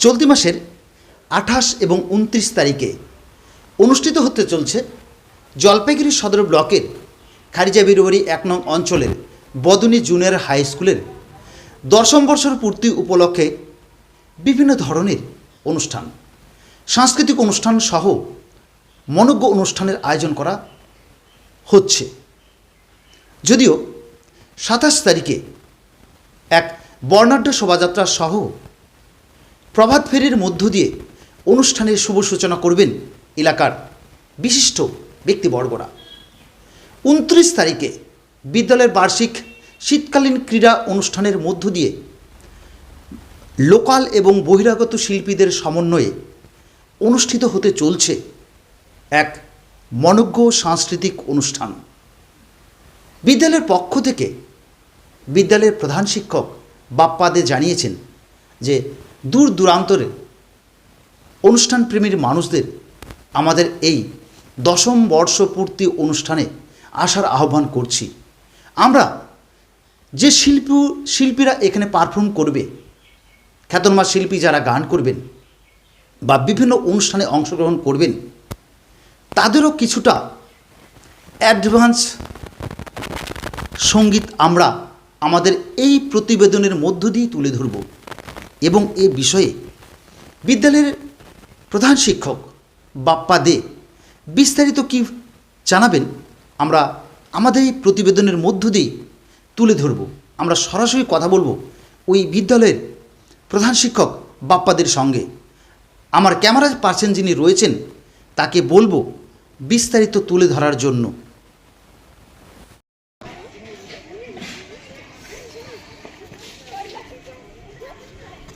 চলতি মাসের 28 এবং 29 তারিখে অনুষ্ঠিত হতে চলছে জলপাইগুড়ি সদর ব্লকের খারিজা বীরবাড়ি 1 নং অঞ্চলের বদনী জুনিয়র হাই স্কুলের 10ম বর্ষর পূর্তি উপলক্ষে বিভিন্ন ধরনের অনুষ্ঠান, সাংস্কৃতিক অনুষ্ঠান সহ মনোজ্ঞ অনুষ্ঠানের আয়োজন করা হচ্ছে। যদিও 27 তারিখে এক বর্ণাঢ্য শোভাযাত্রা সহ প্রভাত ফেরির মধ্য দিয়ে অনুষ্ঠানের শুভ সূচনা করবেন এলাকার বিশিষ্ট ব্যক্তিবর্গরা। 29 তারিখে বিদ্যালয়ের বার্ষিক শীতকালীন ক্রীড়া অনুষ্ঠানের মধ্য দিয়ে লোকাল এবং বহিরাগত শিল্পীদের সমন্বয়ে অনুষ্ঠিত হতে চলছে এক মনোজ্ঞ সাংস্কৃতিক অনুষ্ঠান। বিদ্যালয়ের পক্ষ থেকে বিদ্যালয়ের প্রধান শিক্ষক বাপ্পা দে জানিয়েছেন যে দূর দূরান্তরে অনুষ্ঠান প্রেমীর মানুষদের আমাদের এই 10ম বর্ষ পূর্তি অনুষ্ঠানে আসার আহ্বান করছি। আমরা যে শিল্পীরা এখানে পারফর্ম করবে, খ্যাতনামা শিল্পী যারা গান করবেন বা বিভিন্ন অনুষ্ঠানে অংশগ্রহণ করবেন, তাদেরও কিছুটা অ্যাডভান্স সঙ্গীত আমরা আমাদের এই প্রতিবেদনের মধ্য দিয়ে তুলে ধরব এবং এ বিষয়ে বিদ্যালয়ের প্রধান শিক্ষক বাপ্পা দে বিস্তারিত কি জানাবেন আমরা আমাদের এই প্রতিবেদনের মধ্য দিয়ে তুলে ধরব। আমরা সরাসরি কথা বলবো ওই বিদ্যালয়ের প্রধান শিক্ষক বাপ্পাদের সঙ্গে। আমার ক্যামেরা পার্সন যিনি রয়েছেন তাকে বলবো বিস্তারিত তুলে ধরার জন্য।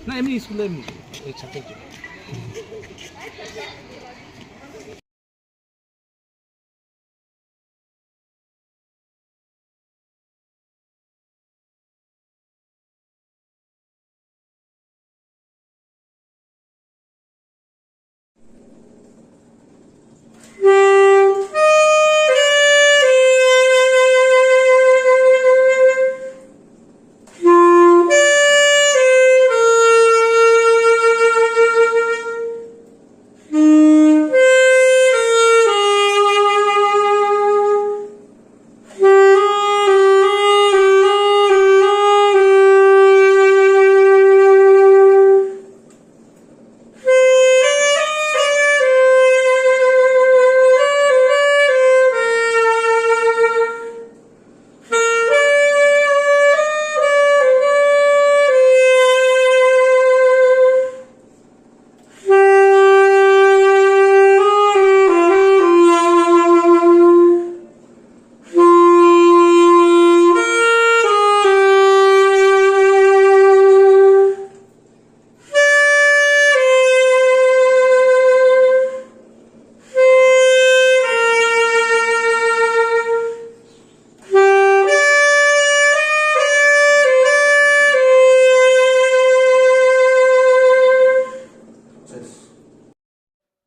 না এমনি স্কুলে এমনি এই ছাত্রের জন্য।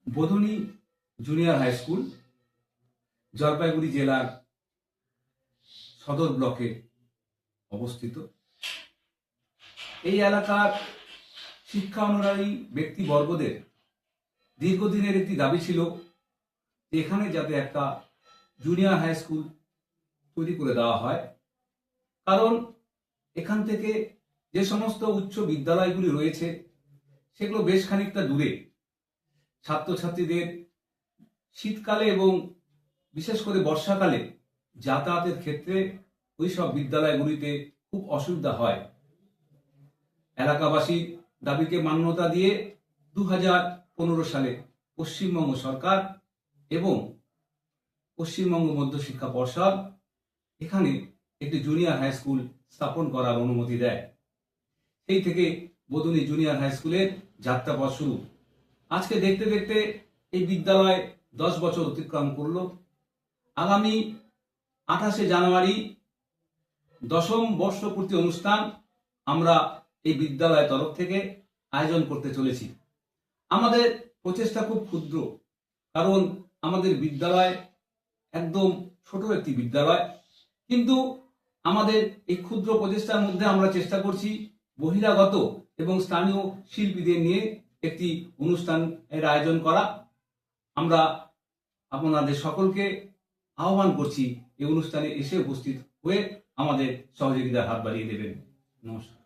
বদনী জুনিয়র হাই স্কুল জলপাইগুড়ি জেলার সদর ব্লকে অবস্থিত। এই এলাকার শিক্ষা অনুরাগী ব্যক্তিবর্গদের দীর্ঘদিনের একটি দাবি ছিল এখানে যাতে একটা জুনিয়র হাই স্কুল তৈরি করে দেওয়া হয়, কারণ এখান থেকে যে সমস্ত উচ্চ বিদ্যালয়গুলি রয়েছে সেগুলো বেশ খানিকটা দূরে। ছাত্রছাত্রীদের শীতকালে এবং বিশেষ করে বর্ষাকালে যাতায়াতের ক্ষেত্রে ওই সব বিদ্যালয়গুলিতে খুব অসুবিধা হয়। এলাকাবাসীর দাবিকে মান্যতা দিয়ে 2015 সালে পশ্চিমবঙ্গ সরকার এবং পশ্চিমবঙ্গ মধ্যশিক্ষা পর্ষদ এখানে একটি জুনিয়র হাই স্কুল স্থাপন করার অনুমতি দেয়। সেই থেকে বদনী জুনিয়র হাই স্কুলের যাত্রাপথ শুরু। আজকে দেখতে দেখতে এই বিদ্যালয় 10 বছর অতিক্রম করল। আগামী 28শে জানুয়ারি 10ম বর্ষপূর্তি অনুষ্ঠান আমরা এই বিদ্যালয়ের তরফ থেকে আয়োজন করতে চলেছি। আমাদের প্রচেষ্টা খুব ক্ষুদ্র, কারণ আমাদের বিদ্যালয় একদম ছোট একটি বিদ্যালয়, কিন্তু আমাদের এই ক্ষুদ্র প্রচেষ্টার মধ্যে আমরা চেষ্টা করছি বহিরাগত এবং স্থানীয় শিল্পীদের নিয়ে একটি অনুষ্ঠানের আয়োজন করা। আমরা আপনাদের সকলকে আহ্বান করছি এই অনুষ্ঠানে এসে উপস্থিত হয়ে আমাদের সহযোগিতার হাত বাড়িয়ে দেবেন। নমস্কার।